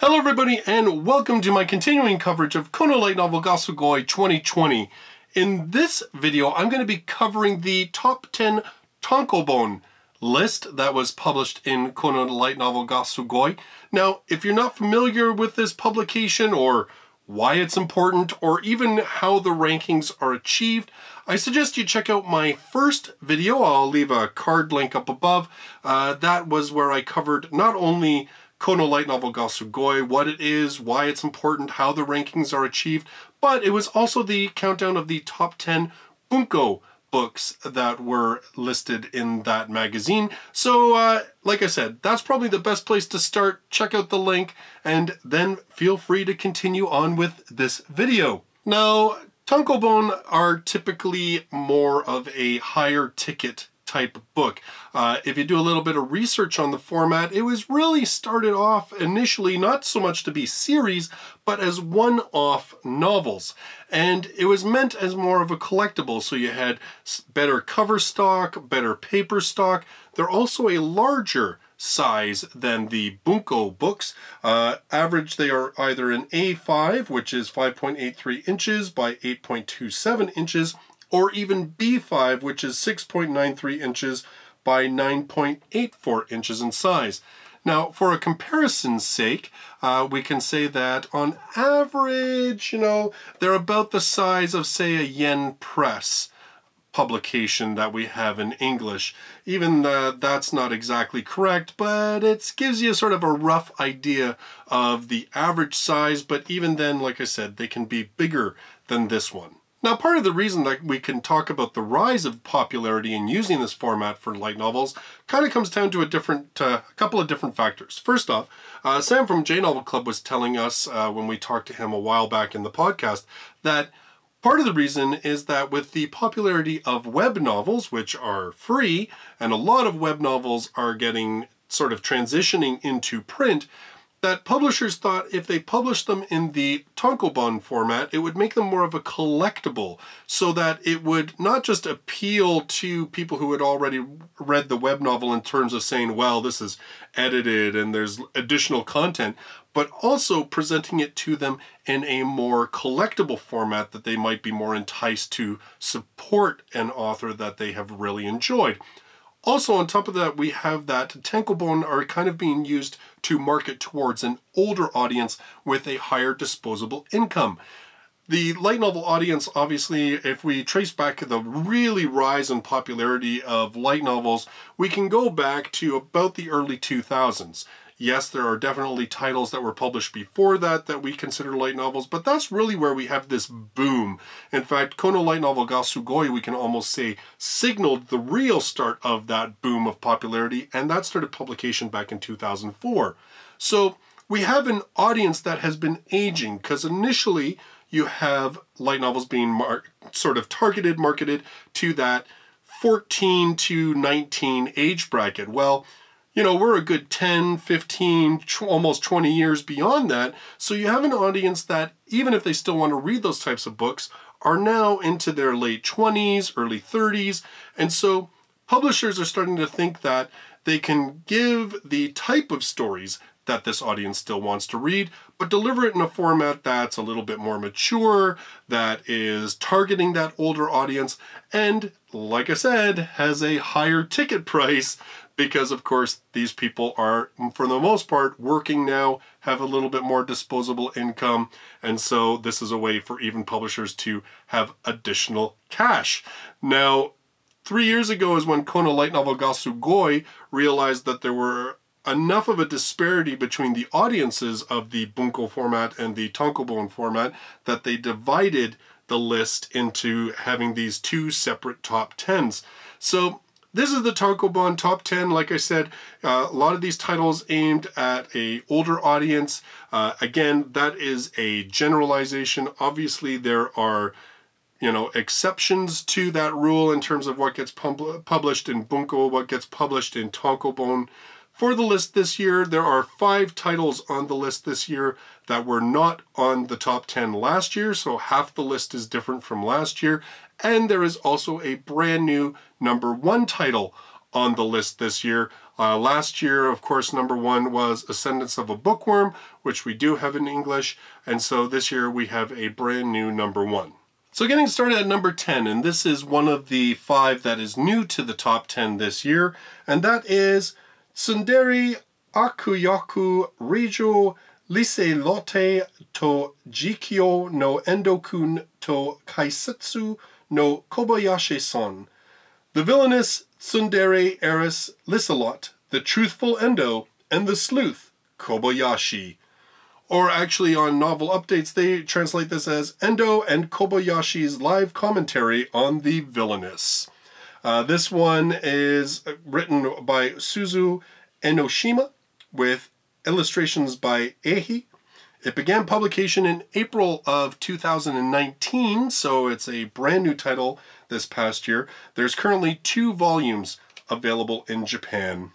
Hello everybody and welcome to my continuing coverage of Kono Light Novel ga Sugoi 2020. In this video I'm going to be covering the top 10 Tankobon list that was published in Kono Light Novel ga Sugoi. Now if you're not familiar with this publication or why it's important or even how the rankings are achieved, I suggest you check out my first video. I'll leave a card link up above. That was where I covered not only Kono Light Novel ga Sugoi, what it is, why it's important, how the rankings are achieved, but it was also the countdown of the top 10 Bunko books that were listed in that magazine. So, like I said, that's probably the best place to start. Check out the link, and then feel free to continue on with this video. Now, Tankobon are typically more of a higher ticket type book. If you do a little bit of research on the format, it was really started off initially not so much to be series, but as one-off novels. And it was meant as more of a collectible, so you had better cover stock, better paper stock. They're also a larger size than the Bunko books. Average, they are either an A5, which is 5.83 inches by 8.27 inches, or even B5, which is 6.93 inches by 9.84 inches in size. Now, for a comparison's sake, we can say that on average, they're about the size of, say, a Yen Press publication that we have in English. Even that's not exactly correct, but it gives you sort of a rough idea of the average size, but even then, like I said, they can be bigger than this one. Now, part of the reason that we can talk about the rise of popularity in using this format for light novels kind of comes down to a couple of different factors. First off, Sam from J Novel Club was telling us when we talked to him a while back in the podcast that part of the reason is that with the popularity of web novels, which are free, and a lot of web novels are getting sort of transitioning into print, that publishers thought if they published them in the Tankobon format, it would make them more of a collectible, so that it would not just appeal to people who had already read the web novel in terms of saying, well, this is edited and there's additional content, but also presenting it to them in a more collectible format that they might be more enticed to support an author that they have really enjoyed. Also, on top of that, we have that Tankobon are kind of being used to market towards an older audience with a higher disposable income. The light novel audience, obviously, if we trace back the really rise in popularity of light novels, we can go back to about the early 2000s. Yes, there are definitely titles that were published before that we consider light novels, but that's really where we have this boom. In fact, Kono Light Novel ga Sugoi, we can almost say, signaled the real start of that boom of popularity, and that started publication back in 2004. So we have an audience that has been aging, because initially you have light novels being sort of marketed to that 14 to 19 age bracket. Well, we're a good 10, 15, almost 20 years beyond that. So you have an audience that, even if they still want to read those types of books, are now into their late 20s, early 30s. And so publishers are starting to think that they can give the type of stories that this audience still wants to read, but deliver it in a format that's a little bit more mature, that is targeting that older audience, and, like I said, has a higher ticket price, because of course these people are, for the most part, working now, have a little bit more disposable income, and so this is a way for even publishers to have additional cash. Now, 3 years ago is when Kono Light Novel ga Sugoi realized that there were enough of a disparity between the audiences of the Bunko format and the Tankobon format that they divided the list into having these two separate top 10s. So this is the Tankobon top 10. Like I said, a lot of these titles aimed at an older audience. Again, that is a generalization. Obviously, there are exceptions to that rule in terms of what gets published in Bunko, what gets published in Tankobon. For the list this year, there are 5 titles on the list this year that were not on the top 10 last year, so half the list is different from last year. And there is also a brand new #1 title on the list this year. Last year, of course, number 1 was Ascendance of a Bookworm, which we do have in English, and so this year we have a brand new number 1. So getting started at number 10, and this is one of the 5 that is new to the top 10 this year, and that is Tsundere Akuyaku Reijo Liselote to Jikyo no Endokun to Kaisetsu no Kobayashi-son. The villainous Tsundere heiress Liselot, the truthful Endo, and the sleuth Kobayashi. Or actually on Novel Updates they translate this as Endo and Kobayashi's live commentary on the villainess. This one is written by Suzu Enoshima with illustrations by Ehi. It began publication in April of 2019, so it's a brand new title this past year. There's currently 2 volumes available in Japan.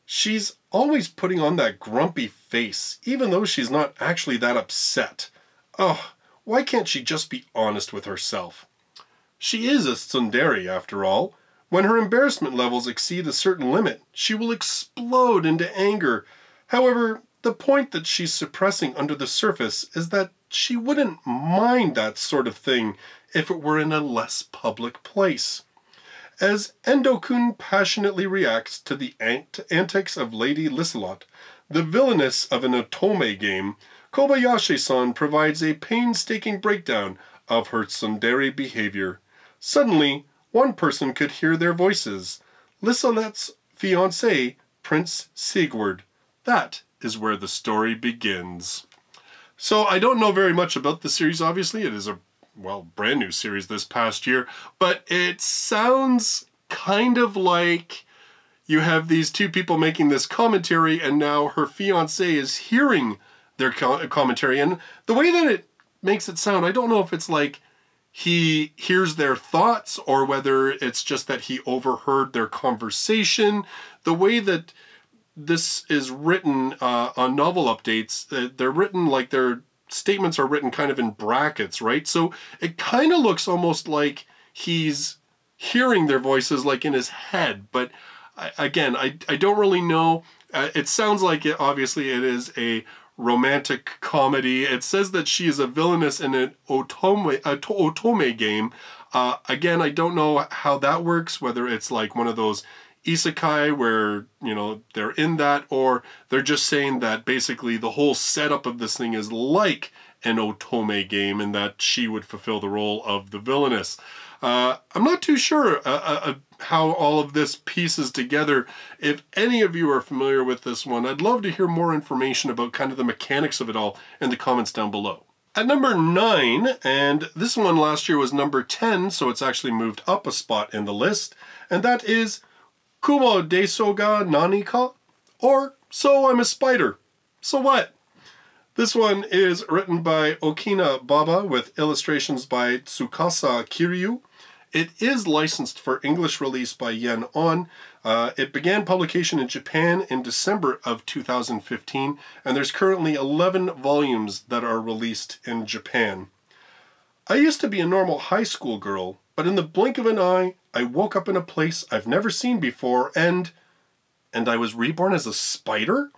She's always putting on that grumpy face, even though she's not actually that upset. Oh, why can't she just be honest with herself? She is a tsundere, after all. When her embarrassment levels exceed a certain limit, she will explode into anger. However, the point that she's suppressing under the surface is that she wouldn't mind that sort of thing if it were in a less public place. As Endokun passionately reacts to the antics of Lady Liselot, the villainess of an otome game, Kobayashi-san provides a painstaking breakdown of her tsundere behavior. Suddenly, one person could hear their voices. Liselot's fiancé, Prince Sigurd. That is where the story begins. So I don't know very much about the series, obviously. It is a, well, brand new series this past year, but it sounds kind of like you have these 2 people making this commentary and now her fiancé is hearing their commentary. And the way that it makes it sound, I don't know if it's like he hears their thoughts or whether it's just that he overheard their conversation. The way that this is written on Novel Updates, they're written like their statements are written kind of in brackets, right? So it kind of looks almost like he's hearing their voices like in his head. But I don't really know. It sounds like obviously it is a romantic comedy. It says that she is a villainess in an otome game. Again, I don't know how that works, whether it's like one of those isekai where, you know, they're in that, or they're just saying that basically the whole setup of this thing is like an otome game and that she would fulfill the role of the villainess. I'm not too sure how all of this pieces together. If any of you are familiar with this one, I'd love to hear more information about kind of the mechanics of it all in the comments down below. At number 9, and this one last year was number 10, so it's actually moved up a spot in the list, and that is Kumo deso ga nani ka? Or So I'm a Spider. So what? This one is written by Okina Baba with illustrations by Tsukasa Kiryu. It is licensed for English release by Yen On. It began publication in Japan in December of 2015, and there's currently 11 volumes that are released in Japan. I used to be a normal high school girl, but in the blink of an eye, I woke up in a place I've never seen before, and I was reborn as a spider?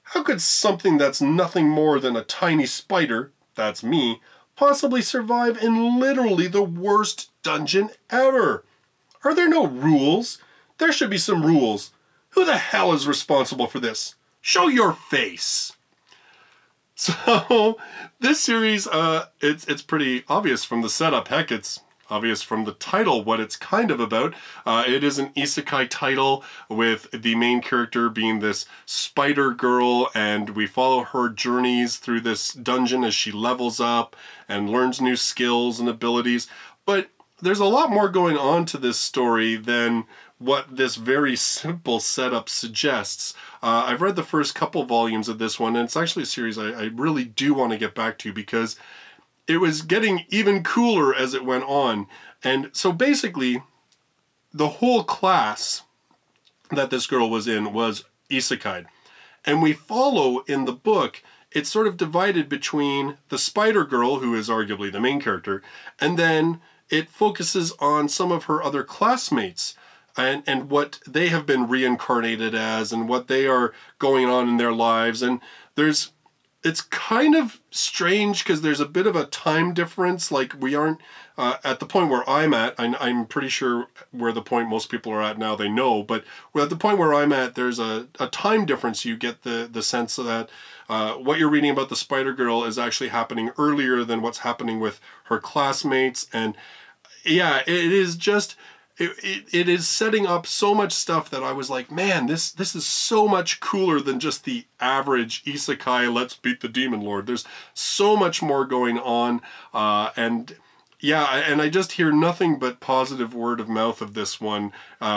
How could something that's nothing more than a tiny spider, that's me, possibly survive in literally the worst dungeon ever? Are there no rules? There should be some rules. Who the hell is responsible for this? Show your face! So, this series, it's pretty obvious from the setup. Heck, it's obvious from the title what it's kind of about. It is an isekai title with the main character being this spider girl, and we follow her journeys through this dungeon as she levels up and learns new skills and abilities. But there's a lot more going on to this story than what this very simple setup suggests. I've read the first couple volumes of this one, and it's actually a series I really do want to get back to because it was getting even cooler as it went on. And so basically, the whole class that this girl was in was isekai. And we follow in the book, it's sort of divided between the spider girl, who is arguably the main character, and then it focuses on some of her other classmates. and what they have been reincarnated as and what they are going on in their lives. And it's kind of strange because there's a bit of a time difference. Like, we aren't at the point where I'm at. I'm pretty sure where the point most people are at now, they know, but we're at the point where I'm at, there's a time difference. You get the sense that what you're reading about the Spider Girl is actually happening earlier than what's happening with her classmates. And yeah, it is just... It is setting up so much stuff that I was like, man, this is so much cooler than just the average isekai, let's beat the demon lord. There's so much more going on, and yeah, and I just hear nothing but positive word of mouth of this one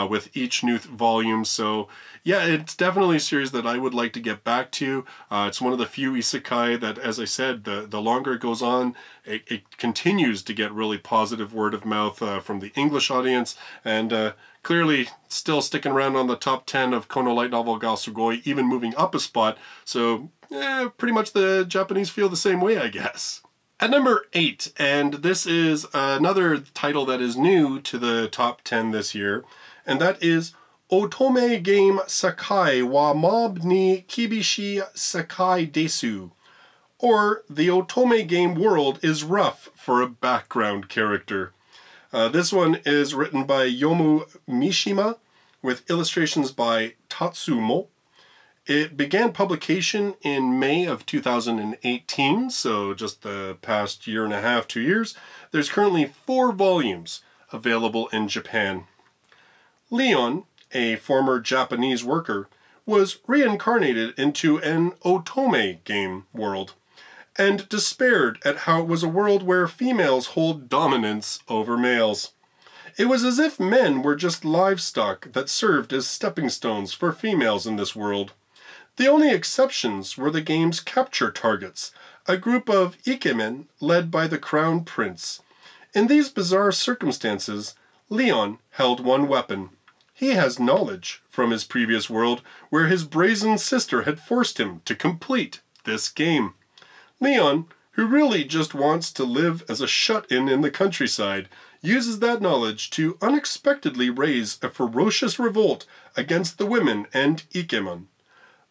with each new volume. So yeah, it's definitely a series that I would like to get back to. It's one of the few isekai that, as I said, the longer it goes on, it continues to get really positive word of mouth from the English audience, and clearly still sticking around on the top 10 of Kono Light Novel ga Sugoi, even moving up a spot. So pretty much the Japanese feel the same way, I guess. At number 8, and this is another title that is new to the top 10 this year, and that is Otome Game Sakai wa Mob ni Kibishi Sakai Desu, or The Otome Game World is Rough for a Background Character. This one is written by Yomu Mishima with illustrations by Tatsumo. It began publication in May of 2018, so just the past year and a half, 2 years. There's currently 4 volumes available in Japan. Leon, a former Japanese worker, was reincarnated into an otome game world, and despaired at how it was a world where females hold dominance over males. It was as if men were just livestock that served as stepping stones for females in this world. The only exceptions were the game's capture targets, a group of ikemen led by the crown prince. In these bizarre circumstances, Leon held one weapon. He has knowledge from his previous world where his brazen sister had forced him to complete this game. Leon, who really just wants to live as a shut-in in the countryside, uses that knowledge to unexpectedly raise a ferocious revolt against the women and ikemen.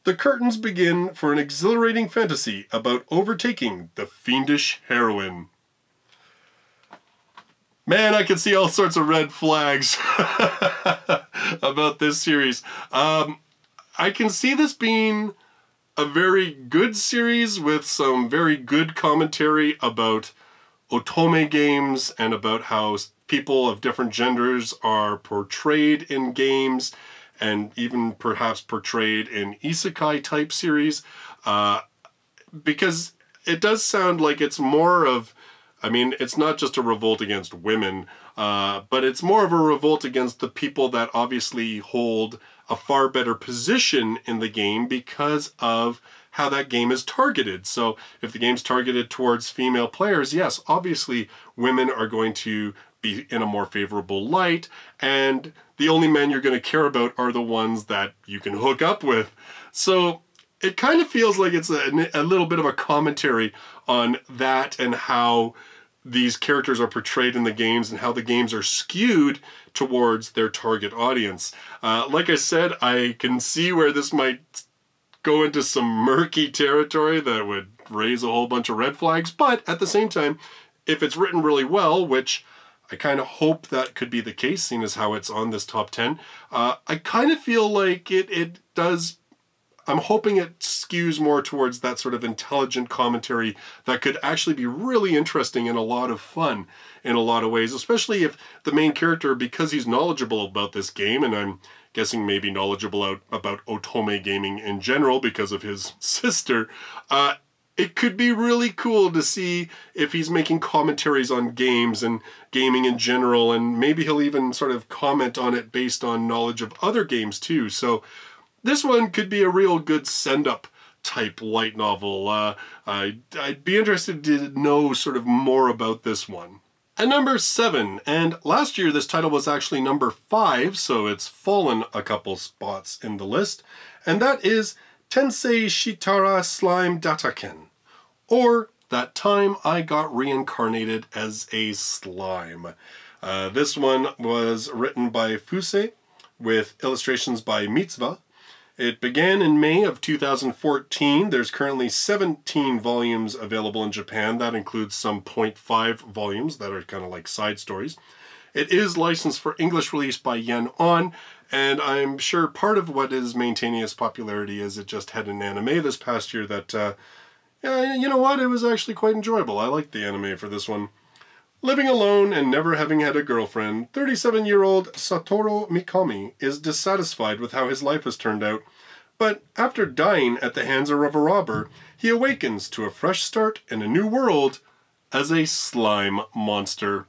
The curtains begin for an exhilarating fantasy about overtaking the fiendish heroine. Man, I can see all sorts of red flags about this series. I can see this being a very good series with some very good commentary about otome games and about how people of different genders are portrayed in games, and even perhaps portrayed in isekai type series, because it does sound like it's more of, I mean, it's not just a revolt against women, but it's more of a revolt against the people that obviously hold a far better position in the game because of how that game is targeted. So if the game's targeted towards female players, yes, obviously women are going to be in a more favorable light, and the only men you're going to care about are the ones that you can hook up with. So it kind of feels like it's a little bit of a commentary on that and how these characters are portrayed in the games and how the games are skewed towards their target audience. Like I said, I can see where this might go into some murky territory that would raise a whole bunch of red flags, but at the same time, if it's written really well, which I kind of hope that could be the case, seeing as how it's on this top 10. I kind of feel like it does, I'm hoping it skews more towards that sort of intelligent commentary that could actually be really interesting and a lot of fun in a lot of ways, especially if the main character, because he's knowledgeable about this game, and I'm guessing maybe knowledgeable about otome gaming in general because of his sister, it could be really cool to see if he's making commentaries on games and gaming in general, and maybe he'll even sort of comment on it based on knowledge of other games too. So this one could be a real good send-up type light novel. I'd be interested to know sort of more about this one. At number 7, and last year this title was actually number 5, so it's fallen a couple spots in the list, and that is Tensei Shitara Slime Dataken, or That Time I Got Reincarnated as a Slime. This one was written by Fuse, with illustrations by Mitzvah. It began in May of 2014. There's currently 17 volumes available in Japan. That includes some 0.5 volumes that are kind of like side stories. It is licensed for English release by Yen On, and I'm sure part of what is maintaining its popularity is it just had an anime this past year that, you know what, it was actually quite enjoyable. I liked the anime for this one. Living alone and never having had a girlfriend, 37-year-old Satoru Mikami is dissatisfied with how his life has turned out, but after dying at the hands of a robber, he awakens to a fresh start and a new world as a slime monster.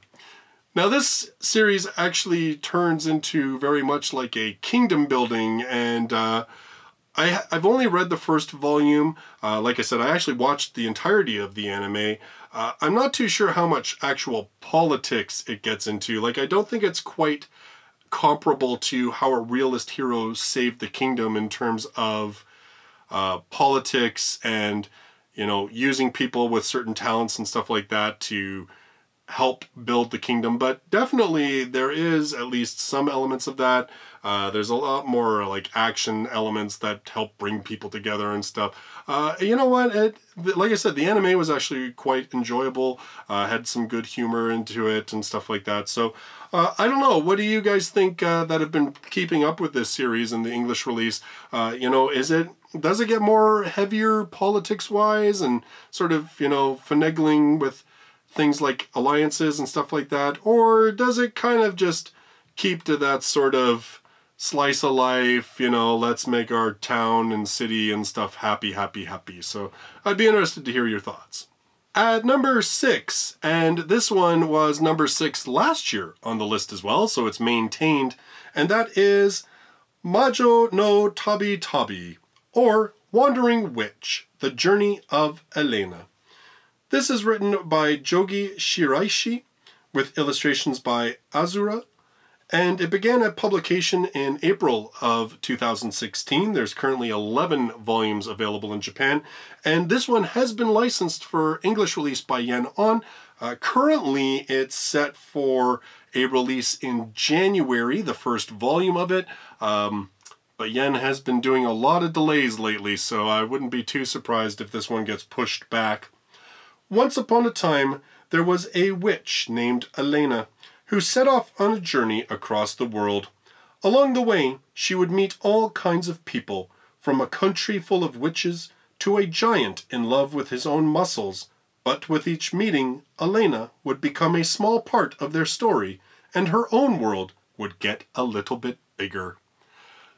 Now this series actually turns into very much like a kingdom building, and I've only read the first volume. Like I said, I actually watched the entirety of the anime. I'm not too sure how much actual politics it gets into. Like, I don't think it's quite comparable to how a realist hero saved the kingdom in terms of politics and, you know, using people with certain talents and stuff like that to help build the kingdom. But definitely there is at least some elements of that. There's a lot more like action elements that help bring people together and stuff. You know what? Like I said, the anime was actually quite enjoyable. Had some good humor into it and stuff like that. So I don't know. What do you guys think that have been keeping up with this series and the English release? You know, does it get more heavier politics-wise and sort of, you know, finagling with things like alliances and stuff like that? Or does it kind of just keep to that sort of slice of life, you know, let's make our town and city and stuff happy, happy, happy? So I'd be interested to hear your thoughts. At number 6, and this one was number 6 last year on the list as well, so it's maintained, and that is Majo no Tabi Tabi, or Wandering Witch, The Journey of Elena. This is written by Jogi Shiraishi with illustrations by Azura, and it began at publication in April of 2016. There's currently 11 volumes available in Japan, and this one has been licensed for English release by Yen On. Currently, it's set for a release in January, the first volume of it. But Yen has been doing a lot of delays lately, so I wouldn't be too surprised if this one gets pushed back. Once upon a time, there was a witch named Elena who set off on a journey across the world. Along the way, she would meet all kinds of people, from a country full of witches to a giant in love with his own muscles. But with each meeting, Elena would become a small part of their story, and her own world would get a little bit bigger.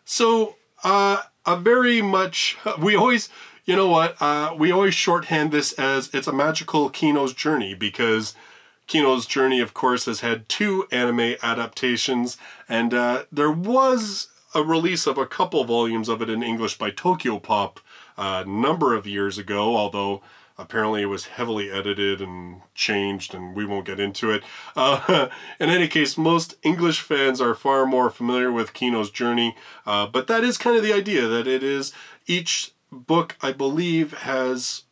So, very much, we always, you know what, we always shorthand this as it's a magical Kino's Journey, because Kino's Journey, of course, has had 2 anime adaptations, and there was a release of a couple volumes of it in English by Tokyopop a number of years ago, although apparently it was heavily edited and changed, and we won't get into it. In any case, most English fans are far more familiar with Kino's Journey, but that is kind of the idea, that it is, each book, I believe, has,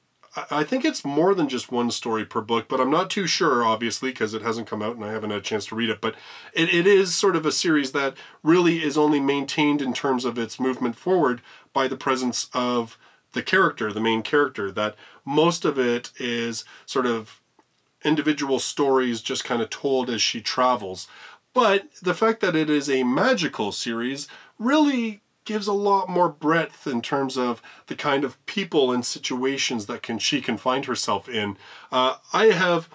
I think it's more than just one story per book, but I'm not too sure, obviously, because it hasn't come out and I haven't had a chance to read it, but it is sort of a series that really is only maintained in terms of its movement forward by the presence of the character, the main character, that most of it is sort of individual stories just kind of told as she travels. But the fact that it is a magical series really gives a lot more breadth in terms of the kind of people and situations that she can find herself in. I have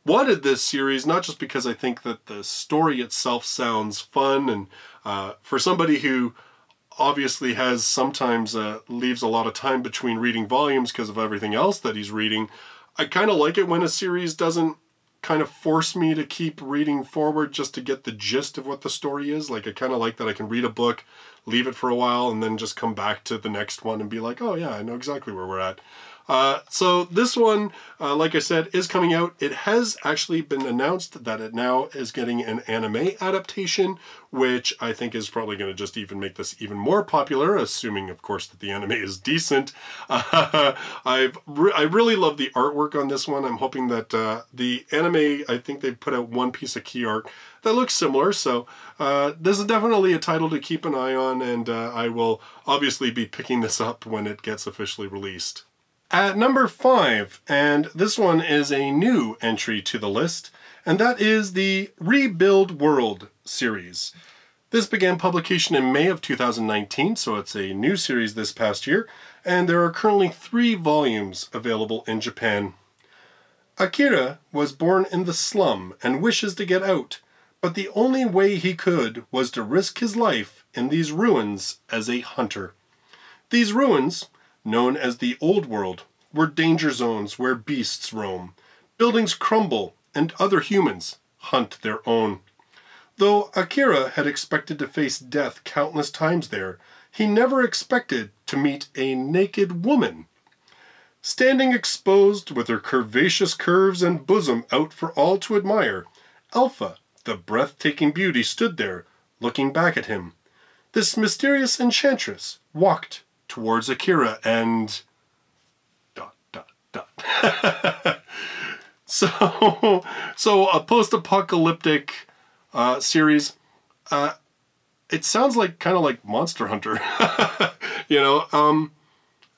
wanted this series not just because I think that the story itself sounds fun, and for somebody who obviously has sometimes leaves a lot of time between reading volumes because of everything else that he's reading, I kind of like it when a series doesn't kind of force me to keep reading forward just to get the gist of what the story is. Like, I kind of like that I can read a book, leave it for a while, and then just come back to the next one and be like, oh yeah, I know exactly where we're at. So this one, like I said, is coming out. It has actually been announced that it now is getting an anime adaptation, which I think is probably going to just even make this even more popular, assuming, of course, that the anime is decent. I really love the artwork on this one. I'm hoping that the anime, I think they've put out one piece of key art that looks similar, so this is definitely a title to keep an eye on, and I will obviously be picking this up when it gets officially released. At number 5, and this one is a new entry to the list, and that is the Rebuild World series. This began publication in May of 2019, so it's a new series this past year, and there are currently 3 volumes available in Japan. Akira was born in the slum and wishes to get out, but the only way he could was to risk his life in these ruins as a hunter. These ruins, known as the Old World, were danger zones where beasts roam, buildings crumble, and other humans hunt their own. Though Akira had expected to face death countless times there, he never expected to meet a naked woman. Standing exposed with her curvaceous curves and bosom out for all to admire, Alpha, the breathtaking beauty, stood there, looking back at him. This mysterious enchantress walked towards Akira and... ... So a post-apocalyptic series. It sounds like kind of like Monster Hunter. You know,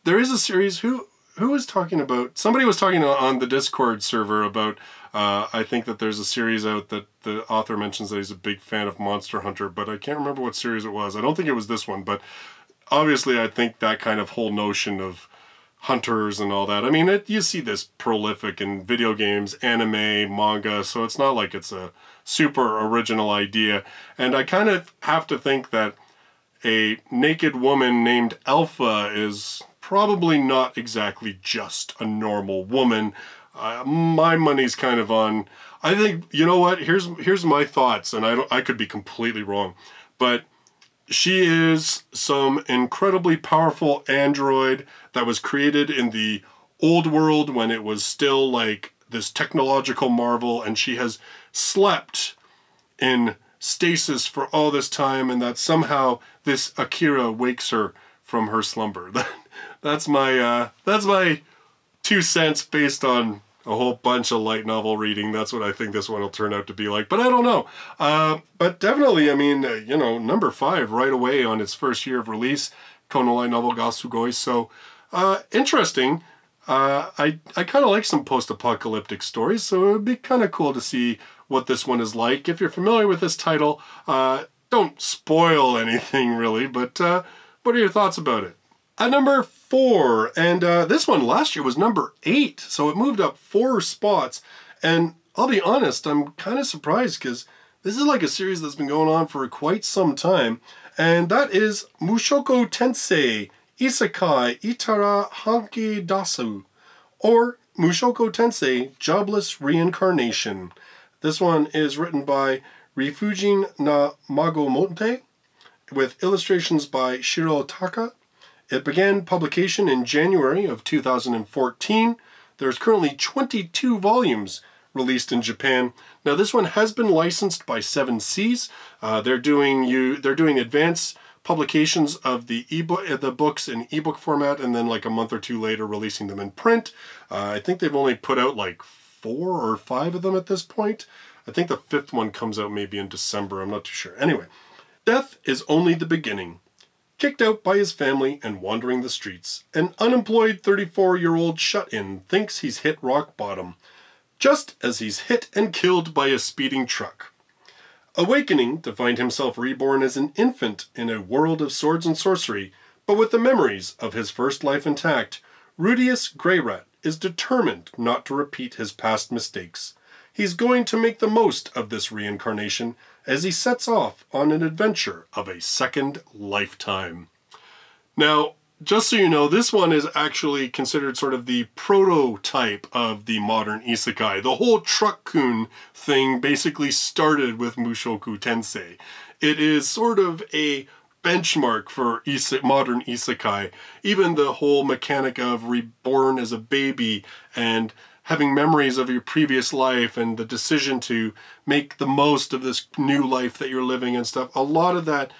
there is a series. Who was talking about? Somebody was talking on the Discord server about. I think that there's a series out that the author mentions that he's a big fan of Monster Hunter, but I can't remember what series it was. I don't think it was this one, but obviously I think that kind of whole notion of hunters and all that. I mean, you see this prolific in video games, anime, manga, so it's not like it's a super original idea. And I kind of have to think that a naked woman named Alpha is probably not exactly just a normal woman. My money's kind of on... I think, you know what, here's my thoughts, and I could be completely wrong, but she is some incredibly powerful android that was created in the old world when it was still like this technological marvel, and she has slept in stasis for all this time, and that somehow this Akira wakes her from her slumber. That's my 2 cents based on a whole bunch of light novel reading. That's what I think this one will turn out to be like, but I don't know. But definitely, I mean, you know, number 5 right away on its first year of release, Kono Light Novel ga Sugoi. So, interesting. I kind of like some post-apocalyptic stories, so it would be kind of cool to see what this one is like. If you're familiar with this title, don't spoil anything really, but what are your thoughts about it? At number 4, and this one last year was number 8, so it moved up 4 spots, and I'll be honest, I'm kind of surprised because this is like a series that's been going on for quite some time, and that is Mushoku Tensei Isekai Itara Hanki Dasu, or Mushoku Tensei Jobless Reincarnation. This one is written by Rifujin na Magomonte, with illustrations by Shiro Taka. It began publication in January of 2014. There's currently 22 volumes released in Japan. Now this one has been licensed by 7 Seas. They're doing advanced publications of the books in ebook format, and then like a month or 2 later releasing them in print. I think they've only put out like 4 or 5 of them at this point. I think the 5th one comes out maybe in December. I'm not too sure. Anyway, death is only the beginning. Kicked out by his family and wandering the streets, an unemployed 34-year-old shut-in thinks he's hit rock bottom, just as he's hit and killed by a speeding truck. Awakening to find himself reborn as an infant in a world of swords and sorcery, but with the memories of his first life intact, Rudius Greyrat is determined not to repeat his past mistakes. He's going to make the most of this reincarnation as he sets off on an adventure of a second lifetime. Now, just so you know, this one is actually considered sort of the prototype of the modern isekai. The whole truck-kun thing basically started with Mushoku Tensei. It is sort of a benchmark for modern isekai. Even the whole mechanic of reborn as a baby and having memories of your previous life and the decision to make the most of this new life that you're living and stuff, a lot of that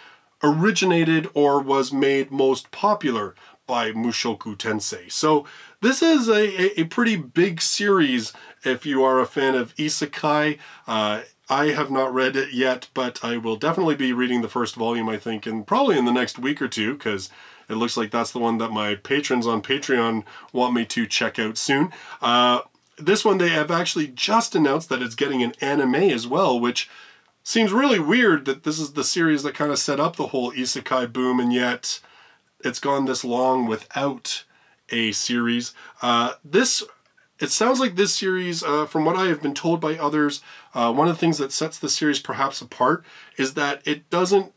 originated or was made most popular by Mushoku Tensei. So this is a pretty big series if you are a fan of isekai. I have not read it yet, but I will definitely be reading the first volume, I think, and probably in the next week or two, because it looks like that's the one that my patrons on Patreon want me to check out soon. This one, they have actually just announced that it's getting an anime as well, which seems really weird that this is the series that kind of set up the whole isekai boom, and yet it's gone this long without a series. It sounds like this series, from what I have been told by others, one of the things that sets the series perhaps apart is that it doesn't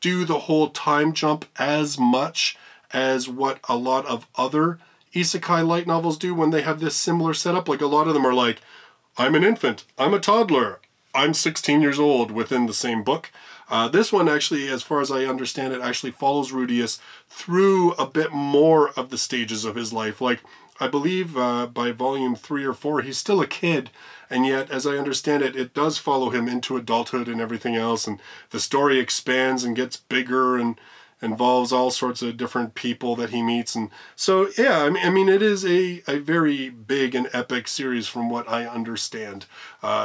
do the whole time jump as much as what a lot of other isekai light novels do when they have this similar setup. Like, a lot of them are like, I'm an infant, I'm a toddler, I'm 16 years old within the same book. This one actually, as far as I understand it, actually follows Rudius through a bit more of the stages of his life. Like, I believe by volume 3 or 4, he's still a kid, and yet, as I understand it, it does follow him into adulthood and everything else, and the story expands and gets bigger and involves all sorts of different people that he meets. And so, yeah, I mean it is a very big and epic series from what I understand.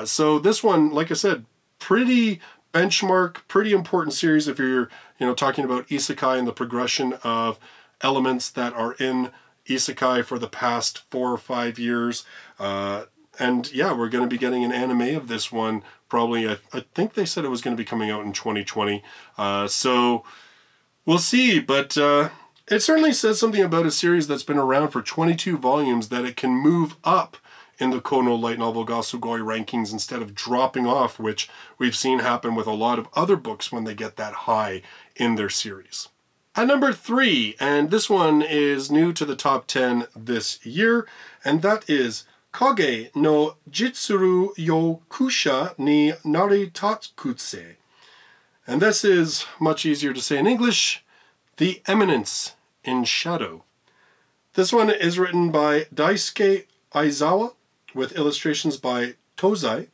So this one, like I said, pretty benchmark, pretty important series if you're, talking about isekai and the progression of elements that are in isekai for the past 4 or 5 years. And yeah, we're going to be getting an anime of this one probably. I think they said it was going to be coming out in 2020. So we'll see, but it certainly says something about a series that's been around for 22 volumes, that it can move up in the Kono Light Novel Ga Sugoi rankings instead of dropping off, which we've seen happen with a lot of other books when they get that high in their series. At number 3, and this one is new to the top 10 this year, and that is Kage no Jitsuru yo Kusha ni Naritatsukutse. And this is much easier to say in English, The Eminence in Shadow. This one is written by Daisuke Aizawa with illustrations by Tozai.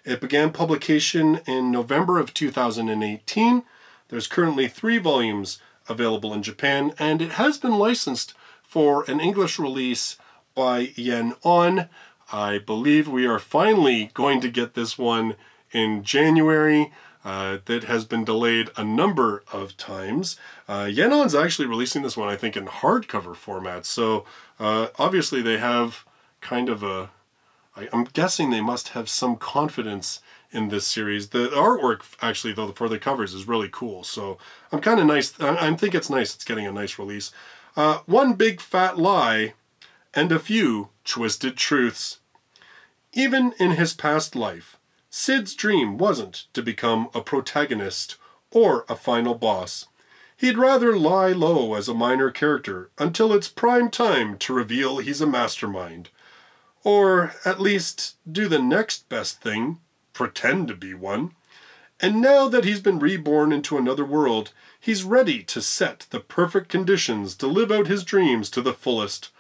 It began publication in November of 2018. There's currently 3 volumes available in Japan, and it has been licensed for an English release by Yen On. I believe we are finally going to get this one in January. That has been delayed a number of times. Yen On's actually releasing this one, I think, in hardcover format, so obviously they have kind of a... I'm guessing they must have some confidence in this series. The artwork, actually, though, for the covers is really cool, so I'm kind of nice. I think it's nice it's getting a nice release. One big fat lie and a few twisted truths. Even in his past life, Sid's dream wasn't to become a protagonist or a final boss. He'd rather lie low as a minor character until it's prime time to reveal he's a mastermind. Or at least do the next best thing, pretend to be one. And now that he's been reborn into another world, he's ready to set the perfect conditions to live out his dreams to the fullest.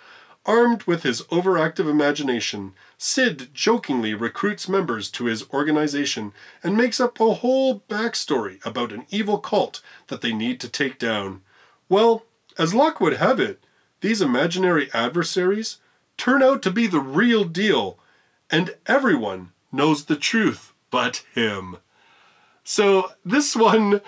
Armed with his overactive imagination, Sid jokingly recruits members to his organization and makes up a whole backstory about an evil cult that they need to take down. Well, as luck would have it, these imaginary adversaries turn out to be the real deal, and everyone knows the truth but him. So this one,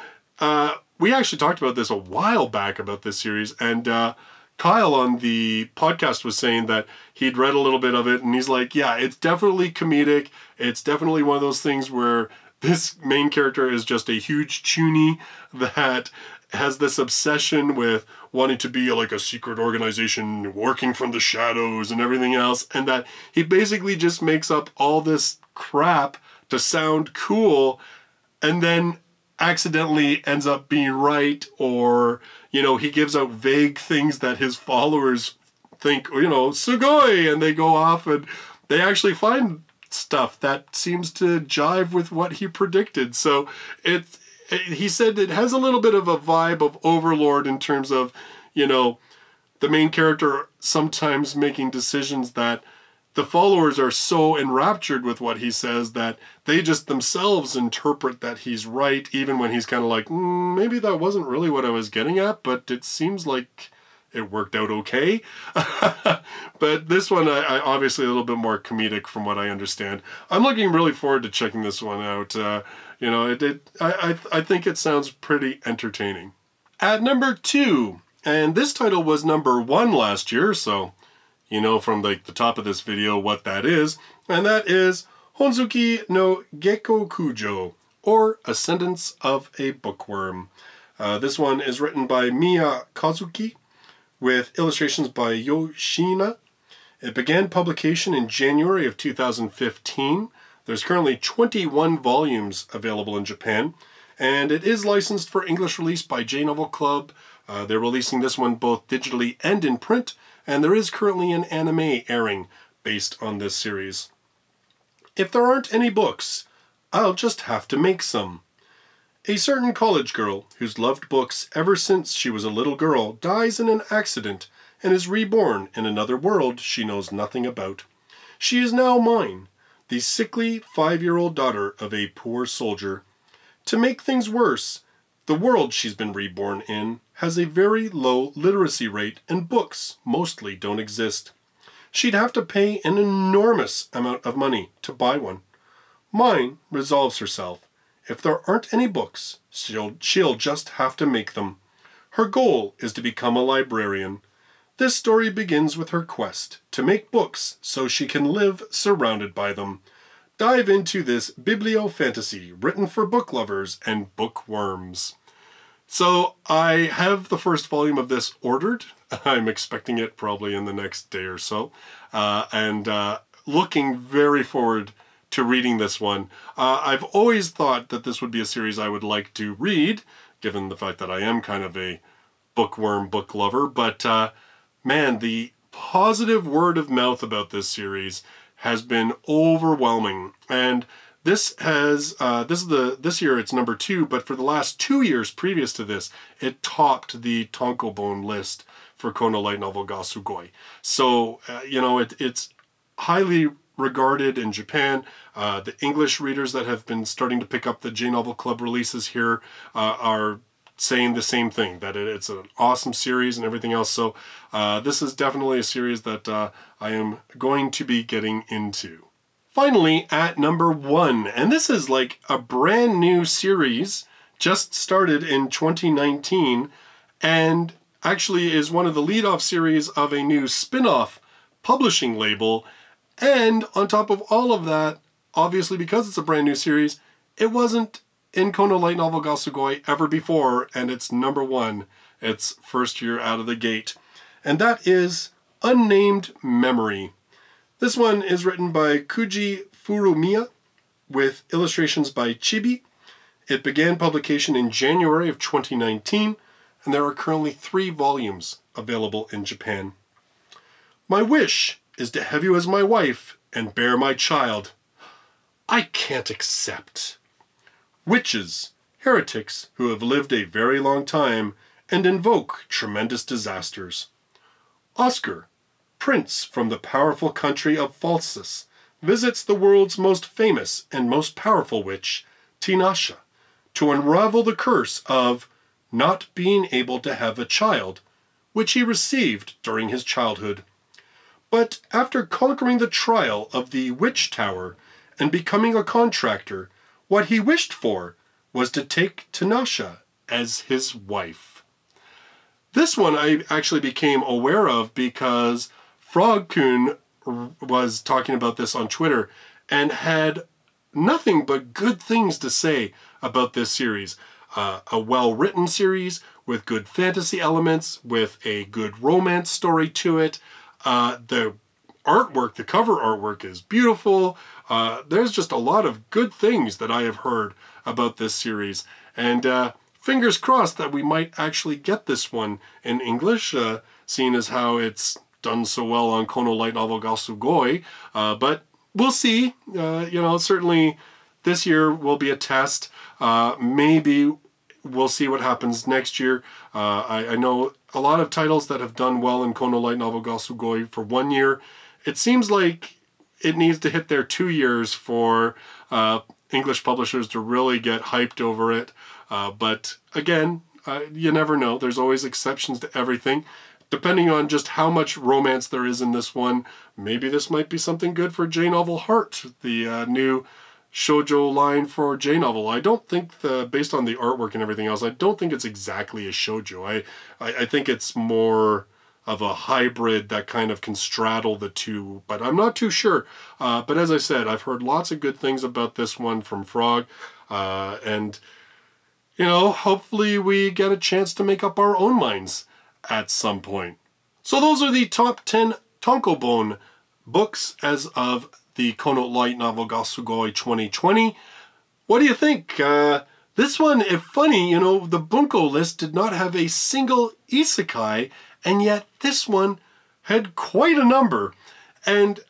we actually talked about this a while back about this series, and Kyle on the podcast was saying that he'd read a little bit of it, and he's like, yeah, it's definitely comedic. It's definitely one of those things where this main character is just a huge chuny that has this obsession with wanting to be like a secret organization working from the shadows and everything else, and that he basically just makes up all this crap to sound cool and then accidentally ends up being right, or he gives out vague things that his followers think, Sugoi, and they go off and they actually find stuff that seems to jive with what he predicted. So he said it has a little bit of a vibe of Overlord in terms of, you know, the main character sometimes making decisions that the followers are so enraptured with what he says that they just themselves interpret that he's right, even when he's kind of like, maybe that wasn't really what I was getting at, but it seems like it worked out okay. But this one, I obviously a little bit more comedic from what I understand. I'm looking really forward to checking this one out. You know, I think it sounds pretty entertaining. At number 2, and this title was number 1 last year, so you know from like the top of this video what that is, and that is Honzuki no Gekko Kujo, or Ascendance of a Bookworm. This one is written by Miya Kazuki, with illustrations by Yoshina. It began publication in January of 2015. There's currently 21 volumes available in Japan, and it is licensed for English release by J-Novel Club. They're releasing this one both digitally and in print, and there is currently an anime airing based on this series. If there aren't any books, I'll just have to make some. A certain college girl, who's loved books ever since she was a little girl, dies in an accident and is reborn in another world she knows nothing about. She is now mine, the sickly 5-year-old daughter of a poor soldier. To make things worse, the world she's been reborn in has a very low literacy rate and books mostly don't exist. She'd have to pay an enormous amount of money to buy one. Mine resolves herself. If there aren't any books, she'll just have to make them. Her goal is to become a librarian. This story begins with her quest to make books so she can live surrounded by them. Dive into this biblio-fantasy written for book lovers and bookworms. So I have the first volume of this ordered. I'm expecting it probably in the next day or so. And looking very forward to reading this one. I've always thought that this would be a series I would like to read, given the fact that I am kind of a bookworm book lover. But man, the positive word of mouth about this series has been overwhelming. And this has this year it's number 2, but for the last 2 years previous to this, it topped the Tankobon list for Kono Light Novel ga Sugoi. So you know, it's highly regarded in Japan. The English readers that have been starting to pick up the J-Novel Club releases here are saying the same thing, that it's an awesome series and everything else. So this is definitely a series that I am going to be getting into. Finally, at number 1, and this is like a brand new series, just started in 2019, and actually is one of the lead-off series of a new spin-off publishing label. And on top of all of that, obviously because it's a brand new series, it wasn't in Kono Light Novel ga Sugoi ever before, and it's number 1. It's first year out of the gate. And that is Unnamed Memory. This one is written by Kuji Furumiya with illustrations by Chibi. It began publication in January of 2019, and there are currently 3 volumes available in Japan. My wish is to have you as my wife and bear my child. I can't accept. Witches, heretics who have lived a very long time and invoke tremendous disasters. Oscar, prince from the powerful country of Falsus, visits the world's most famous and most powerful witch, Tinashe, to unravel the curse of not being able to have a child, which he received during his childhood. But after conquering the trial of the Witch Tower and becoming a contractor, what he wished for was to take Tinashe as his wife. This one I actually became aware of because Frog-kun was talking about this on Twitter and had nothing but good things to say about this series. A well-written series with good fantasy elements, with a good romance story to it. The artwork, the cover artwork is beautiful. There's just a lot of good things that I have heard about this series. And fingers crossed that we might actually get this one in English, seeing as how it's done so well on Kono Light Novel ga Sugoi. But we'll see. You know, certainly this year will be a test. Maybe we'll see what happens next year. I know a lot of titles that have done well in Kono Light Novel ga Sugoi for 1 year. It seems like it needs to hit their 2 years for English publishers to really get hyped over it. But again, you never know. There's always exceptions to everything. Depending on just how much romance there is in this one, maybe this might be something good for J-Novel Heart, the new shoujo line for J-Novel. I don't think, based on the artwork and everything else, I don't think it's exactly a shoujo. I think it's more of a hybrid that kind of can straddle the two, but I'm not too sure. But as I said, I've heard lots of good things about this one from Frog, and you know, hopefully we get a chance to make up our own minds at some point. So those are the top 10 Tankobon books as of the Kono Light Novel ga Sugoi 2020. What do you think? This one, if funny, you know, the Bunko list did not have a single isekai, and yet this one had quite a number. And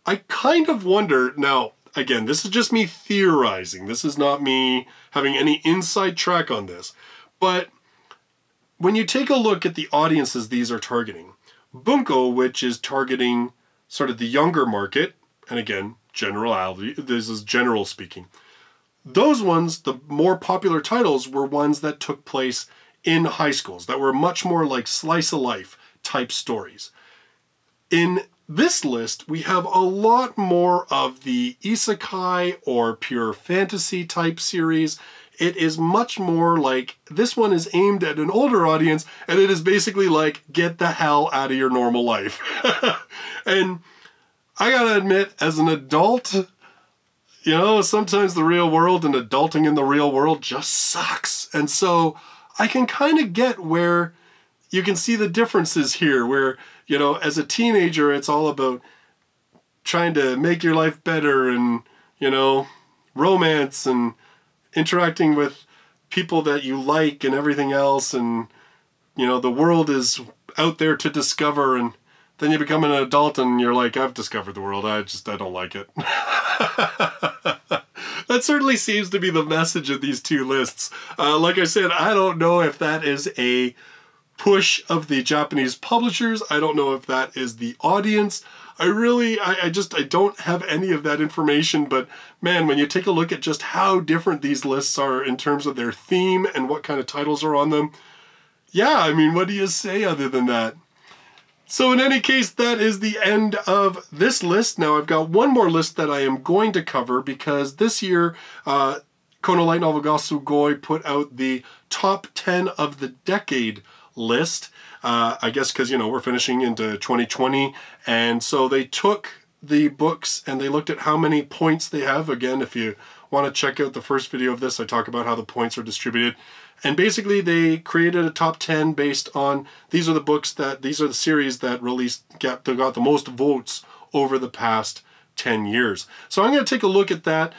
I kind of wonder, now, again, this is just me theorizing. This is not me having any inside track on this. But when you take a look at the audiences these are targeting, Bunko, which is targeting sort of the younger market, and again, generality, this is general speaking, those ones, the more popular titles, were ones that took place in high schools, that were much more like slice of life type stories. In this list, we have a lot more of the isekai or pure fantasy type series. It is much more like, this one is aimed at an older audience, and it is basically like, get the hell out of your normal life. And I gotta admit, as an adult, you know, sometimes the real world and adulting in the real world just sucks. And so I can kind of get where you can see the differences here, where, you know, as a teenager, it's all about trying to make your life better and, you know, romance and interacting with people that you like and everything else. And, you know, the world is out there to discover. And then you become an adult and you're like, I've discovered the world. I don't like it. That certainly seems to be the message of these two lists. Like I said, I don't know if that is a push of the Japanese publishers. I don't know if that is the audience. I don't have any of that information, but man, when you take a look at just how different these lists are in terms of their theme and what kind of titles are on them, yeah, I mean, what do you say other than that? So in any case, that is the end of this list. Now I've got one more list that I am going to cover because this year, Kono Light Novel ga Sugoi put out the top 10 of the decade list. I guess because, you know, we're finishing into 2020, and so they took the books and they looked at how many points they have. Again, if you want to check out the first video of this, I talk about how the points are distributed. And basically they created a top 10 based on, these are the series that got the most votes over the past 10 years. So I'm going to take a look at that,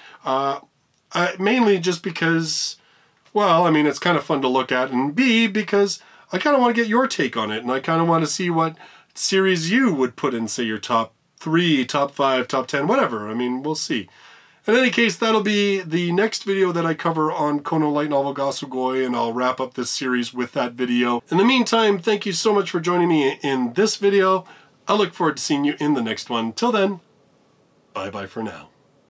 mainly just because, well, I mean, it's kind of fun to look at, and B, because I kind of want to get your take on it, and I kind of want to see what series you would put in, say, your top 3, top 5, top 10, whatever. I mean, we'll see. In any case, that'll be the next video that I cover on Kono Light Novel ga Sugoi, and I'll wrap up this series with that video. In the meantime, thank you so much for joining me in this video. I look forward to seeing you in the next one. Till then, bye-bye for now.